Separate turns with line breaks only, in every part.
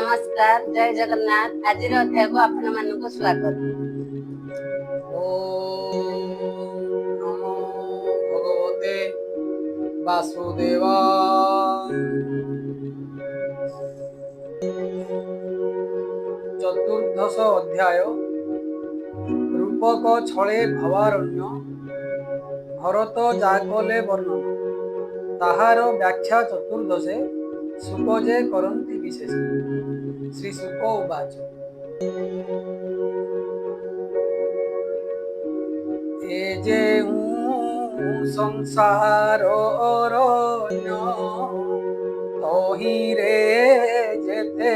नमस्कार जय जगन्नाथ। आज अध्याय को आपण मानक स्वागत।
ओम नमो भगवते वासुदेवाय। चतुर्दश अध्याय रूपक छळे भवारण्य भरत जाकले वर्णन ताहार व्याख्या चतुर्दशे सुकजे करन्ति विशेष। श्री सुक उवाच ए जेऊ संसार अरण्य तहिरे जेते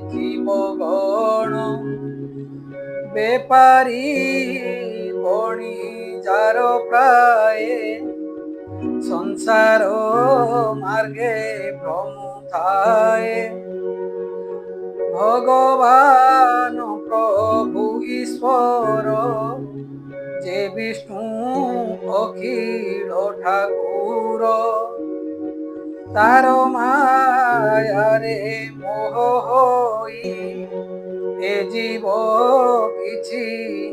जीवगण बेपारी बणिजार प्राय संसार मार्गे भ्रमुथाए भगवान प्रभु ईश्वर जे विष्णु अखिल ठाकुर तार मायारे मोह होई ए जीव किछि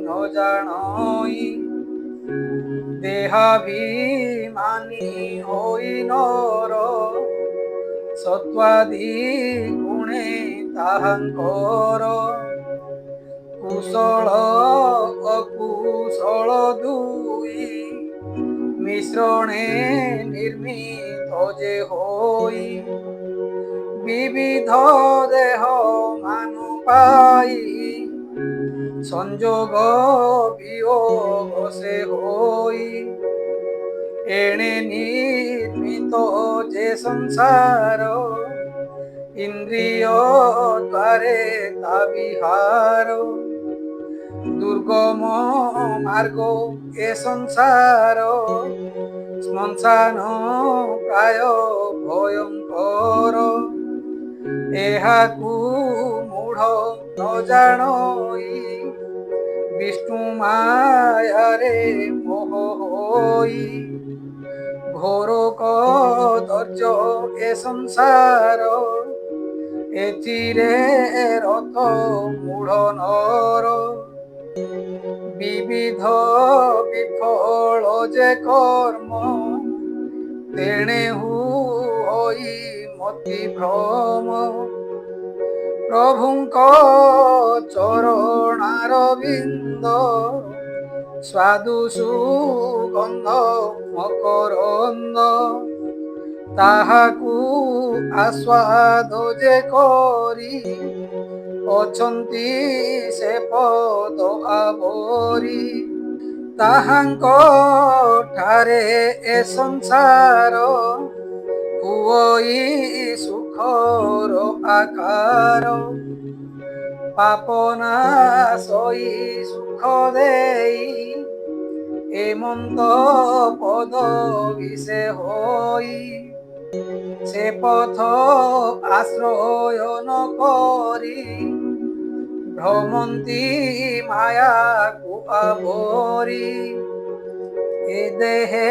न जानई देहाभिमानी होई नर सत्वादि गुणे ताहांकर कुशल अकुशल दुई मिश्रणे निर्मित जे होई विविध देह मानु पाई संजोग वियोग से होई एणे निर्मित जे संसार इंद्रिय द्वारे ता विहार दुर्गम मार्ग ए संसार श्मशान प्राय भयंकर एहाकु मूढ़ न जानई विष्णु मायारे मोह होई घोर कदर्य ए संसार एथिरे रथ मूढ़ नर विविध विफल जे कर्म तेणे होई मति भ्रम प्रभुंक चरणारविंद स्वादु सुगंध मकरंद ताहाकु आस्वाद जे करी अछंती से पद आवरी ताहांक ठारे ए संसार हुई सुखर आकार पापना सोई सुख देई एमंत पद विषे होई से पथ आश्रय न करी भ्रमंती माया को आवरी ए देहे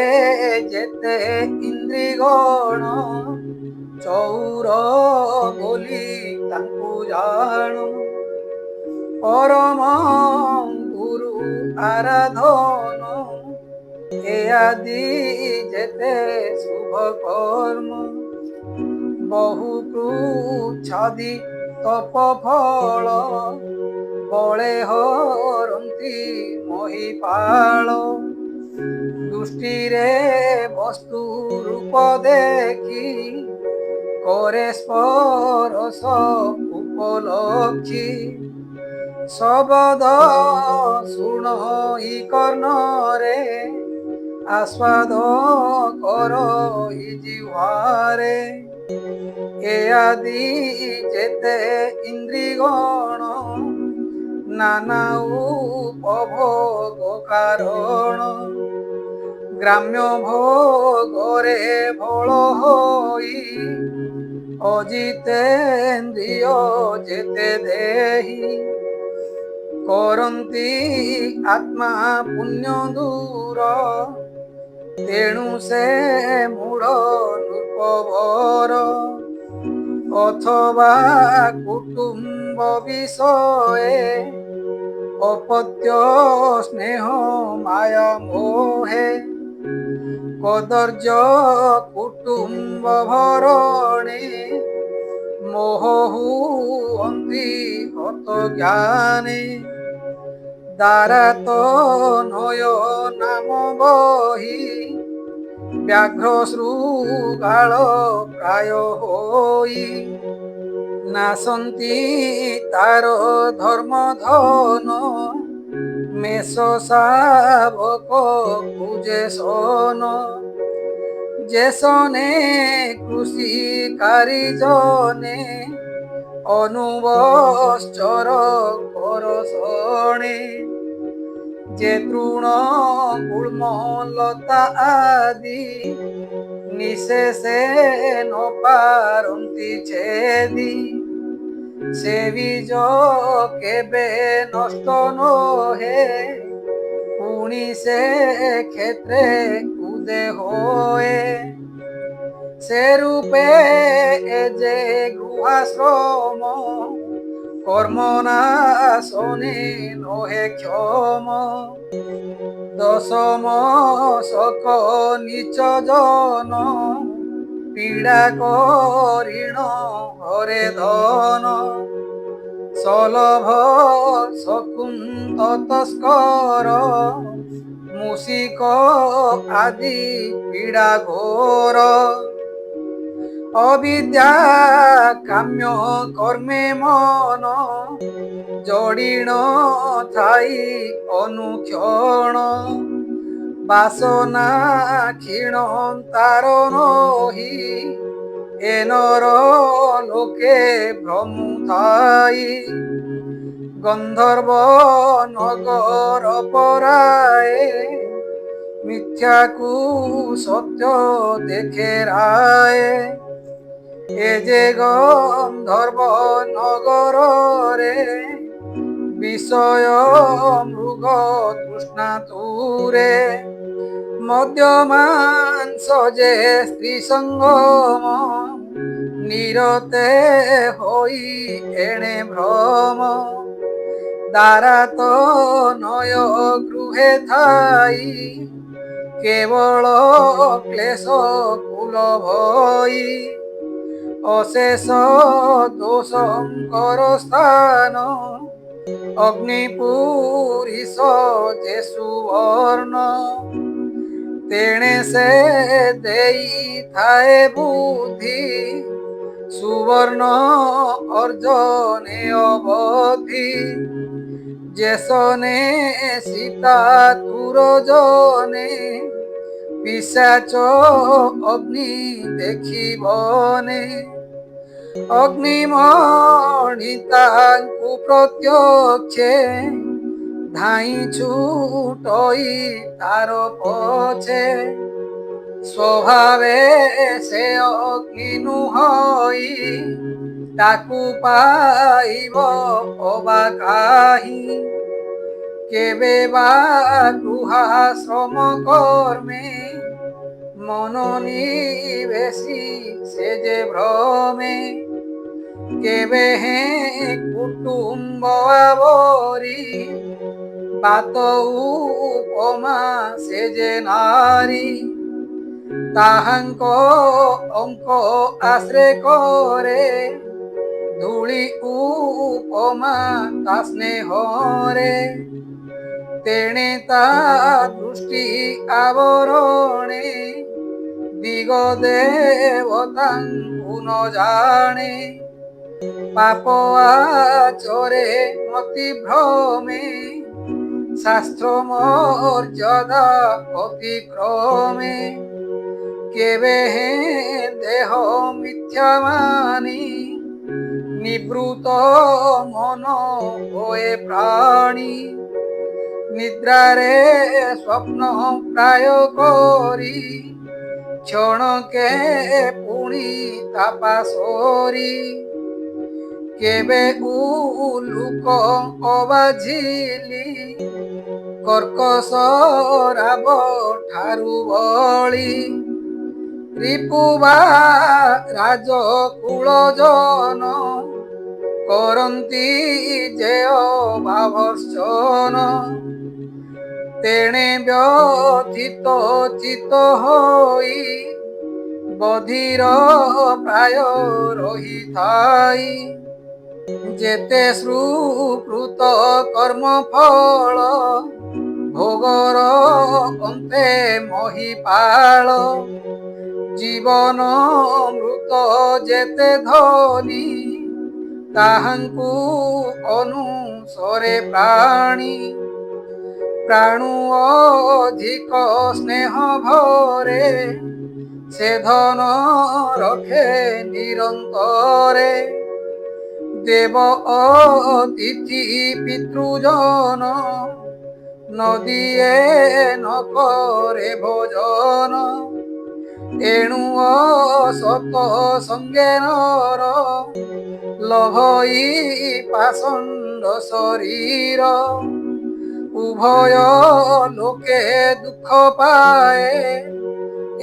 जेते इंद्रिगण चौर बोली तांकु जाणु परम गुरु आराधन ए आदि जेते शुभ कर्म बहु पृच्छादि तप फल बळे हरंती महिपाल दृष्टिरे वस्तु रूप देखी करे स्पर्श उपलक्षी शब्द शुणई कर्णरे आस्वाद करई जिह्वारे ए आदि जेते इंद्रिगण नाना उपभोग कारण ग्राम्य भोगरे भोल होई अजितेन्द्रिय जेते देही करन्ति आत्मा पुण्य दूर तेणु से मूढ़ नृपवर অথবা কুটুম্ব বিষয়ে অপত্য স্নেহ মায়া মোহে কদর্য কুটুম্ব ভরণে মোহ হুয়ন্তি হত জ্ঞানে দ্বারা তো নয় নাম বহি ব্যাঘ্র শৃগাଳ প্রায় হই নাসନ୍ତି তার ধর্ম ধন মেষ শাবক পূজে সন যে সনে কৃষি কারিজনে অনুবশ্চর করষণে যে তৃণ গুল্ম লতা আদি নিশেষে ন পারନ୍ତି ছেদি সে বীজ কেবে নষ্ট নহে পুনি সে ক্ষেত্রে উদে হয়ে সে রূপে এ যে গৃহাশ্রম কর্ম নাশনে নহে ক্ষম দশম শক নিচ জন পীড়া করিণ হরে ধন সলভ শকুন্ত তস্কর মুশিক আদি পীড়া ঘোর অবিদ্যা কাম্য কর্মে মন জড়িণ থাই অনুক্ষণ বাসনা ক্ষীণ তার নহি এনর লোকে ভ্রম থাই গন্ধর্ব নগর পরায়ে মিথ্যাকু সত্য দেখে রায়ে এ যে গন্ধর্ব নগরে বিষয় মৃগ তৃষ্ণা তুরে মদ্য মাংস যে স্ত্রী সঙ্গম নিরতে হই এণে ভ্রম দ্বারা তো নয় গৃহে থাই কেবল ক্লেশ কুল ভই অশেষ দোষঙ্কর স্থান অগ্নিপুরীশ যে সুবর্ণ তেণে সে দেই থায়ে বুদ্ধি সুবর্ণ অর্জনে অবধি যে সনে সীতা তুরজনে পিশাচ অগ্নি দেখিবনে অগ্নিমণি তাঙ্কু প্রত্যক্ষে ধাই ছুটই তার পছে স্বভাবে সে অগ্নি হই তাকু পাইব অবা কাহি কেবে বা গৃহাশ্রম কর্মে মন নিবেশি সে যে ভ্রমে কেবে হে কুটুম্ব আবরি বাত উপমা সে যে নারী তাহাঙ্ক অঙ্ক আশ্রে করে ধূলি উপমা তা স্নেহরে তেণে তা দৃষ্টি আবরণে দিগ দেবতাঙ্কু ন জানে পাপ আচরে অতি ভ্রমে শাস্ত্র মর্যাদা অতিক্রমে কেবে হে দেহ মিথ্যা মানি নিবৃত মন হয়ে প্রাণী নিদ্রারে স্বপ্ন প্রায় করি ক্ষণকে পুনি তাপাসরি কেবে উলুক অবাঝিলি কর্কশ রাব ঠারু বଳି রিপুবা রাজকুলজন করন্তি যেয় ভাবর্ষণ তেণে ব্যথিত চিত হই বধির প্রায় রহিথাই যেতে সুকৃত কর্ম ফল ভোগর অন্তে মহিপাল জীবন মৃত যেতে ধনী তাহাଙ୍କୁ অনুসরে প্রাণী প্রাণু অধিক স্নেহ ভরে সে ধন রখে নিরন্তরে দেব অতিথি পিতৃজন নদিয়ে নকরে ভোজন এণু অসত সঙ্গে নর লভই পাষণ্ড শরীর উভয় লোকে দুঃখ পায়ে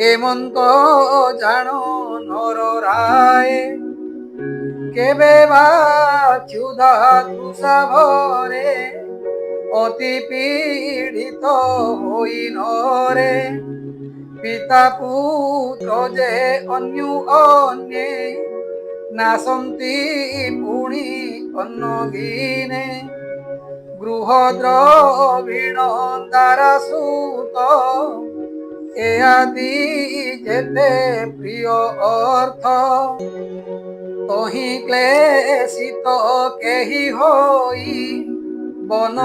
এমন্ত জাণ নর রায় কেবে বা ক্ষুধা তৃষা ভরে অতি পীড়িত হই নরে পিতা পুত্র যে অন্যে নাসন্তি পুଣି অন্নহীনে গৃহ দ্রবিণ দ্বারা সুত এ আদি যেতে প্রিয় অর্থ তহি ক্লেশিত কেহি হই বন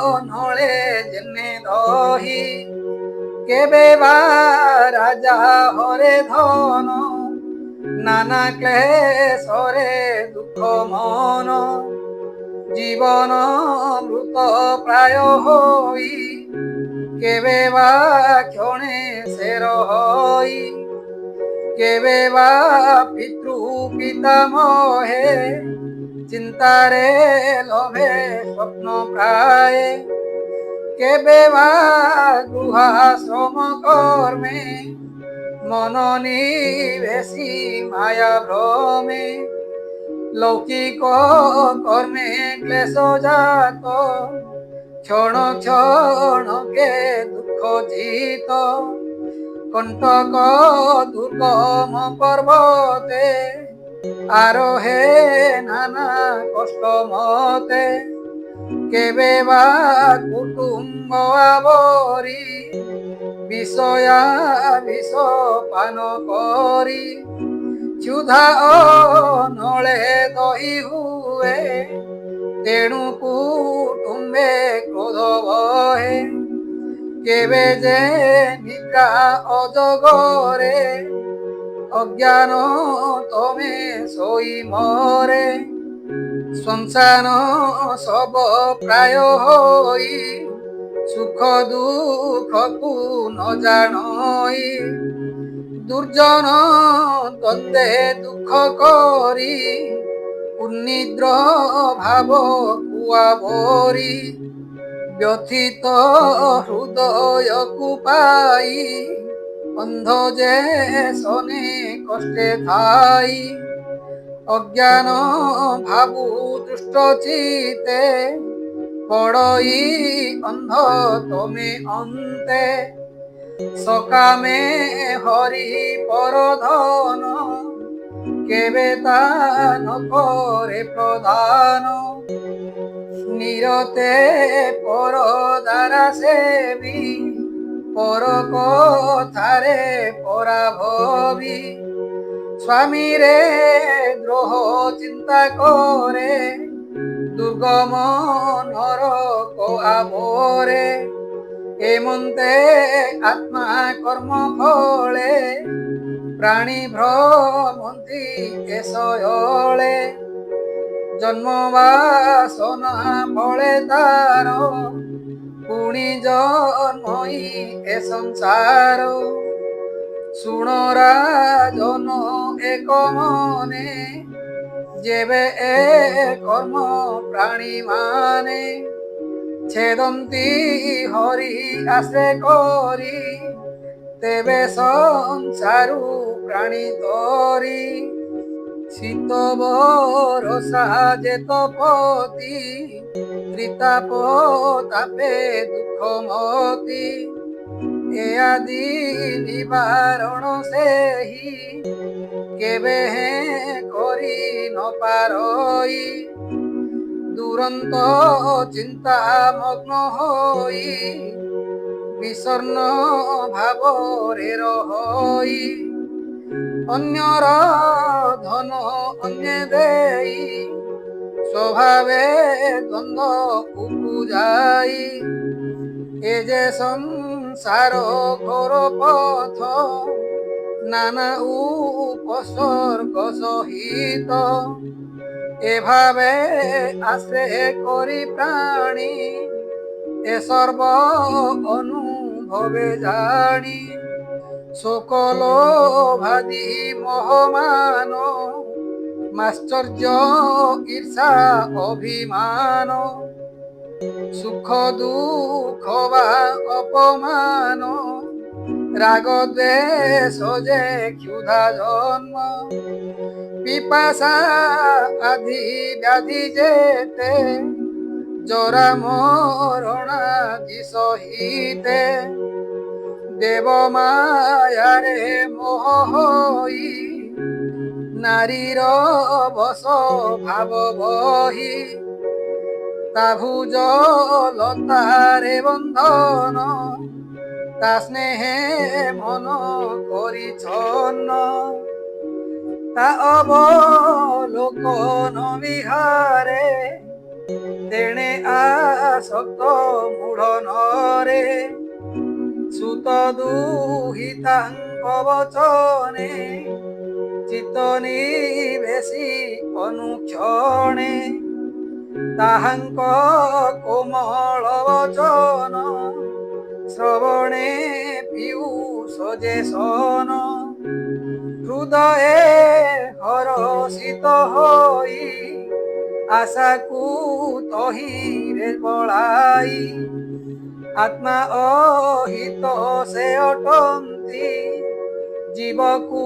অনলে জেনে দহি কেবে বা রাজা হরে ধন নানা ক্লেশরে দুঃখ মন জীবন মৃত প্রায় হই কেবে বা ক্ষণে সের হই কেবে বা পিতৃ পিতামহে চিন্তারে লোভে স্বপ্ন প্রায় কেবে বা গৃহাশ্রম কর্মে মন নিবেশি মায়া ভ্রমে লৌকিক কর্মে ক্লেশ জাত ক্ষণ ক্ষণকে দুঃখ জিত কণ্টক দুর্গম পর্বতে আরোহে নানা কষ্ট মতে কেবে বা কুটুম্ব আবরি বিষয়া বিষ পান করি ক্ষুধা নলে দহি হুয়ে তেণু কুটুম্বে ক্রোধ বহে কেবে যে নিদ্রা অজগরে অজ্ঞান তমে শোই মরে সংসার সব প্রায় হই সুখ দুঃখକୁ ন জানই দুর্জন দ্বন্দ্বে দুঃখ করি উন্নিদ্র ভাব কুয়া ভরি ব্যথিত হৃদয়କୁ পাই অন্ধ যে শনে কষ্টে থাই অজ্ঞান ভাবু দুষ্ট চিতে পড়ই অন্ধ তুমি অন্তে সকামে হরি পরধন কেবে তা নকরে প্রধান নিরতে পর দ্বারা সেবি পর কথারে পরা ভবি স্বামীরে দ্রোহ চিন্তা করে দুর্গম নরক আবরে এমন্তে আত্মা কর্ম ফলে প্রাণী ভ্রমন্তি এসয়লে জন্ম বাসনা ফলে তার পুଣି জন্মই এ সংসার শুণ রাজন এক মনে যেবে এ কর্ম প্রাণী মানে ছেদন্তি হরি আশ্রে করি তেবে সংসারু প্রাণী ধরি শীত বরষা যেতপতি ত্রিতাপ তাপে দুঃখমতি এ আদি নিবারণ সেহি কেবে হে করি নপারই দুরন্ত চিন্তা মগ্ন হই বিষণ্ণ ভাবরে রহই অন্যর ধন অন্যে দেই স্বভাবে দ্বন্দ্ব উপজাই এ যে সংসার ঘোর পথ নানা উপসর্গ সহিত এভাবে আশ্রে করি প্রাণী এ সর্ব অনুভবে জানি সকল ভাদি মোহমান মাশ্চর্য ঈর্ষা অভিমান সুখ দুঃখ বা অপমান রাগ দ্বেষ যে ক্ষুধা জন্ম পিপাসা আদি ব্যাধি যেতে জরা মরণাদি সহিতে দেব মায়ারে মোহ হই নারীর বস ভাব বহি তা ভুজ লতারে বন্ধন তা স্নেহে মন করিছন্ন তা অবলোকন বিহারে তেণে আসক্ত মূঢ়নরে সুত দুহিতাঙ্গ বচনে চিত্ত নিবেশি অনুক্ষণে তাহাঙ্ক কোমল বচন শ্রবণে পীয়ূষ যে সন হৃদয়ে হরষিত হই আশাকু তহিরে বড়াই আত্মা অহিত সে অটন্তি জীবকু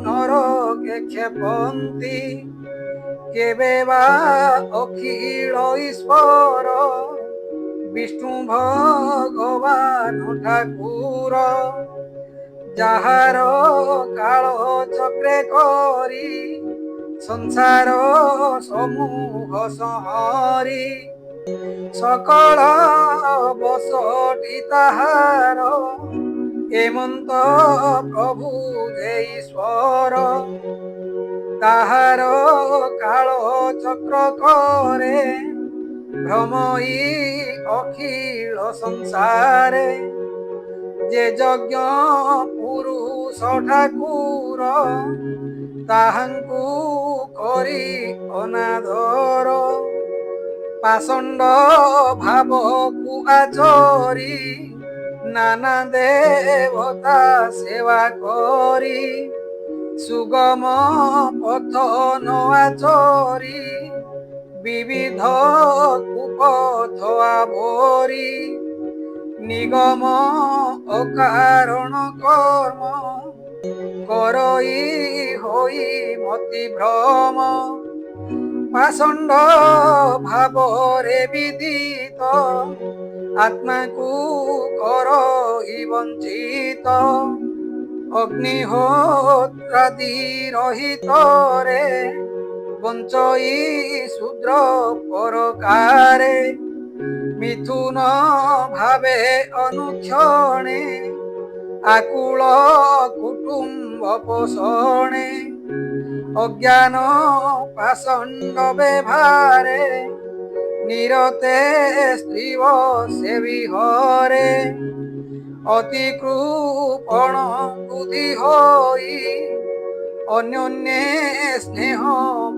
নরকে ক্ষেপন্তি কেবে বা অখিল ঈশ্বর বিষ্ণু ভগবান ঠাকুর যাহার কাল চক্রে করি সংসার সমূহ সংহরি সকল বসটি তাহার হেমন্ত প্রভু যে ঈশ্বর তাহার কাল চক্র করে ভ্রমই অখিল সংসারে যে যজ্ঞ পুরুষ ঠাকুর তাহাঙ্কু করি অনাদর পাষণ্ড ভাবকু আচরি নানা দেবতা সেবা করি সুগম পথ ন আচরি বিবিধ কুপথ আবরি নিগম অকারণ কর্ম করই হই মতি ভ্রম পাষণ্ড ভাবরে বিদিত আত্মাকু করই বঞ্চিত অগ্নিহোত্রাদি রহিতরে বঞ্চই শূদ্র পরকারে মিথুন ভাবে অনুক্ষণে আকুল কুটুম্ব পোষণে অজ্ঞান পাষণ্ড ব্যবহারে নিরতে স্ত্রীব সেবী হরে অতি কৃপণ বুদ্ধি হই অন্যন্যে স্নেহ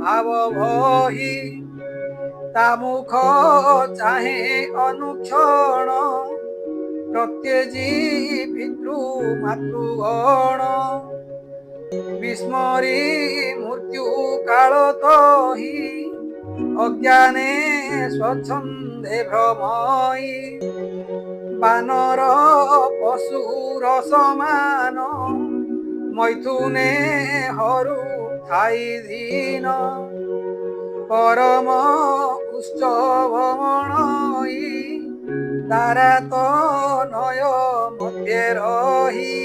ভাব বহি তা মুখ চাহে অনুক্ষণ প্রত্যেজি পিতৃ মাতৃগণ বিস্মরি মৃত্যু কাল তহি অজ্ঞানে স্বচ্ছন্দে ভ্রমই ବାନର ପଶୁର ସମାନ ମୈଥୁନେ ହରୁ ଥାଇ ଦିନ ପରମ ଉତ୍ସବମଣଇ ଦାରାତ ନୟ ମଧ୍ୟରେ ରହି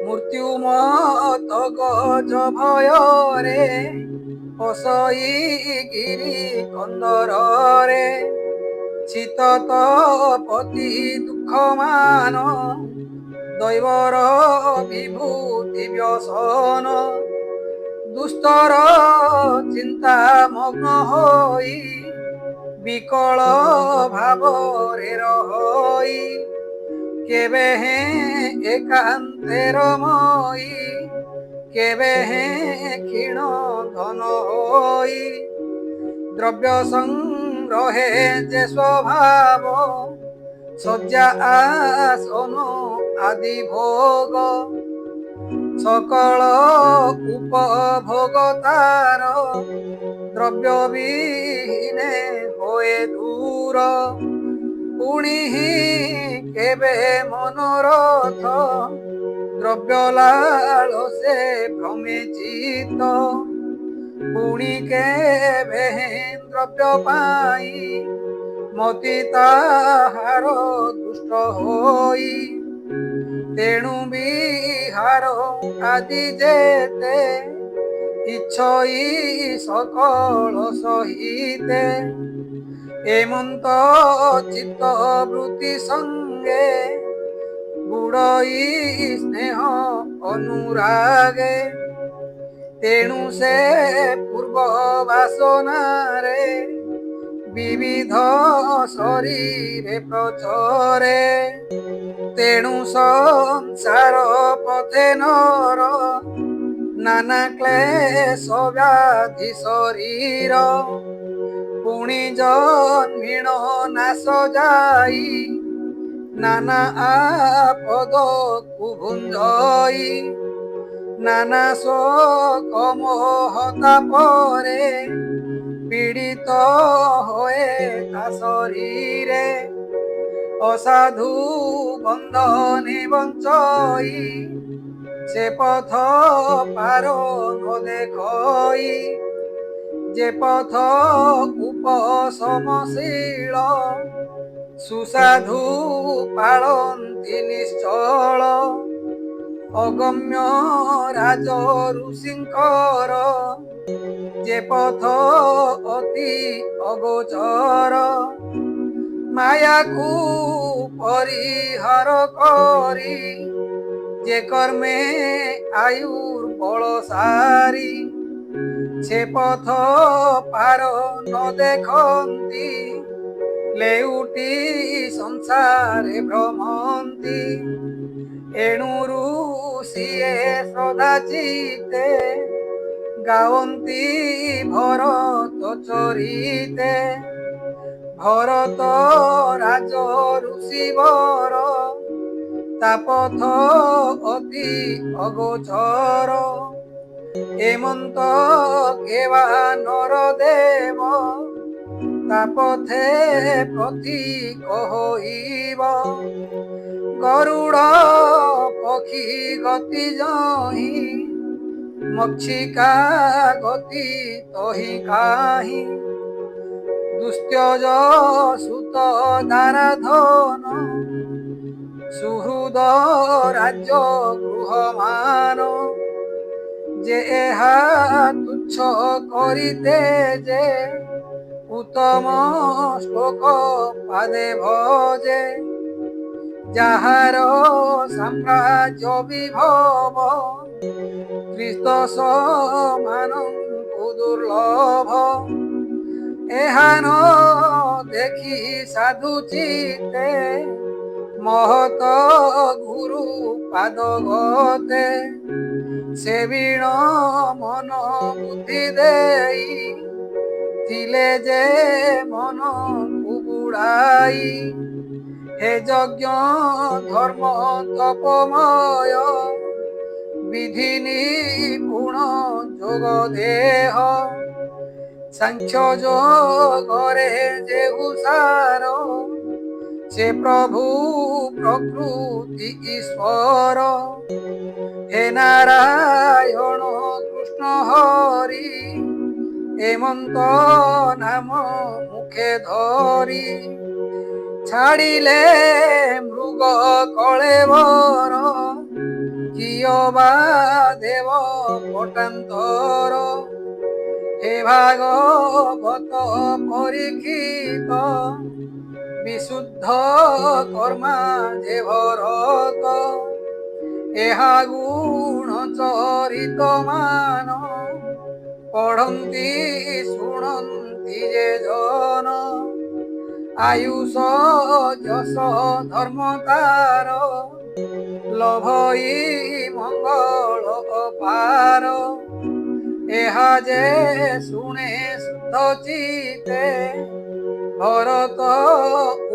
ମୃତ୍ୟୁମତ ଗଜ ଭୟରେ ପଶଇ ଗିରି କନ୍ଦରରେ ଶୀତତପତି ଦୁଃଖମାନ ଦୈବର ବିଭୂତି ବ୍ୟସନ ଦୁସ୍ତର ଚିନ୍ତା ମଗ୍ନ ହୋଇ ବିକଳ ଭାବରେ ରହି କେବେ ଏକାନ୍ତେ ରମଇ କେବେ କ୍ଷୀଣ ଧନ ହୋଇ ଦ୍ରବ୍ୟ ସଂଗ୍ରহে যে স্বভাব শয্যা আসন আদি ভোগ সকল উপভোগ তার দ্রব্য বিহীনে হয়ে দূর পুଣି কেবে মনোরথ দ্রব্য লালসে ভ্রমে চিত্ত পুଣି কেবে দ্রব্য পাই মতি তাহার দুষ্ট হই তেণু বিহার আদি যেতে ইচ্ছই সকল সহিতে এমন্ত চিত্ত বৃত্তি সঙ্গে বুড়ই স্নেহ অনুরাগে তেণু সে পূর্ব বাসনারে বিবিধ শরীরে প্রচরে তেণু সংসার পথে নর নানা ক্লেশ ব্যাধি শরীর পুଣି জন্মিণ নাশ যাই নানা আপদ কুভুঞ্জই নানা শোক মোহ তাপরে পীড়িত হয়ে তা শরীরে অসাধু বন্ধনে বঞ্চই সে পথ পার দেখই যে পথ উপশমশীল সুসাধু পালন্তি নিশ্চল অগম্য রাজ ঋষিঙ্কর যে পথ অতি অগোচর মায়াকু পরিহার করি যে কর্মে আয়ুর বল সারি সে পথ পার ন দেখন্তি লেউটি সংসারে ভ্রমন্তি এণুরু সিয়ে শ্রদ্ধা চিতে গাওন্তি ভরত চরিতে ভরত রাজ ঋষিবর তা পথ অতি অগোচর এমন্ত কেবা নর দেব তা পথে প্রতীক হইব গরুড় পক্ষী গতি জহি মক্ষিকা গতি তহি কাহি দুস্ত্যজ সুত দ্বারা ধন সুহৃদ রাজ্য গৃহমান যে এহা তুচ্ছ করিতে যে উত্তম শ্লোক পাদে ভজে যাহার সাম্রাজ্য বিভব ত্রিস্তস ମାନଙ୍କୁ দুর্লভ এহান দেখি সাধু চিতে মহত গুরু পাদ গতে সেবিণ মন বুদ্ধি দেই ଥିଲେ যে মন কুবুড়াই হে যজ্ঞ ধর্ম তপময় বিধি নিপুণ যোগ দেহ সাংখ্য যোগরে যে হুসার ସେ ପ୍ରଭୁ ପ୍ରକୃତି ଈଶ୍ୱର হে নারায়ণ কৃষ্ণ হরি এমন্ত নাম মুখে ধরি ছাড়িলে মৃগ কলেবর কিয় বা দেব পটান্তর হে ভাগবত পরীক্ষিত বিশুদ্ধ কর্মা যে ভরত ଏହା ଗୁଣ ଚରିତ ମାନ ପଢ଼ନ୍ତି ଶୁଣନ୍ତି ଯେ ଜନ ଆୟୁଷ ଯଶ ଧର୍ମ ତାର ଲଭଇ ମଙ୍ଗଳ ଅପାର ଏହା ଯେ ଶୁଣେ ଶୁଦ୍ଧ ଚିତେ ଭରତ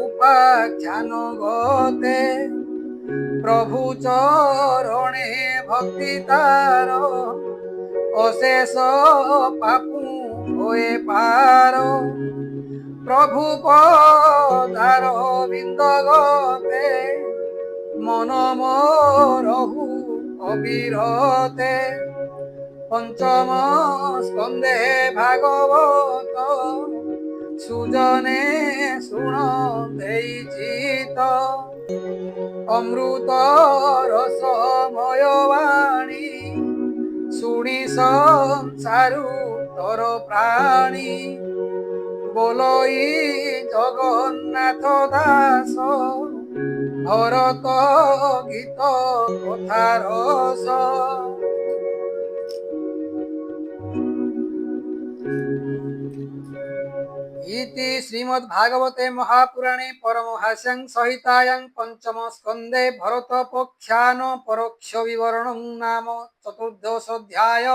ଉପାଖ୍ୟାନ ଗତେ প্রভু চরণে ভক্তি তার অশেষ পাপু হয়ে পার প্রভু পদার বিন্দ গতে মন মরহু অবিরতে পঞ্চম স্কন্ধে ভাগবত সুজনে শুণ দেই চিত অমৃত রসময় বাণী শুনি সংসারু তর প্রাণী বলই জগন্নাথ দাস ভরত গীত কথা রস इति श्रीमद्भागवते महापुराणे परमहास्यां संहितायां पंचम स्कन्धे भरतपक्षान परोक्ष विवरणं नाम चतुर्दशोऽध्याय।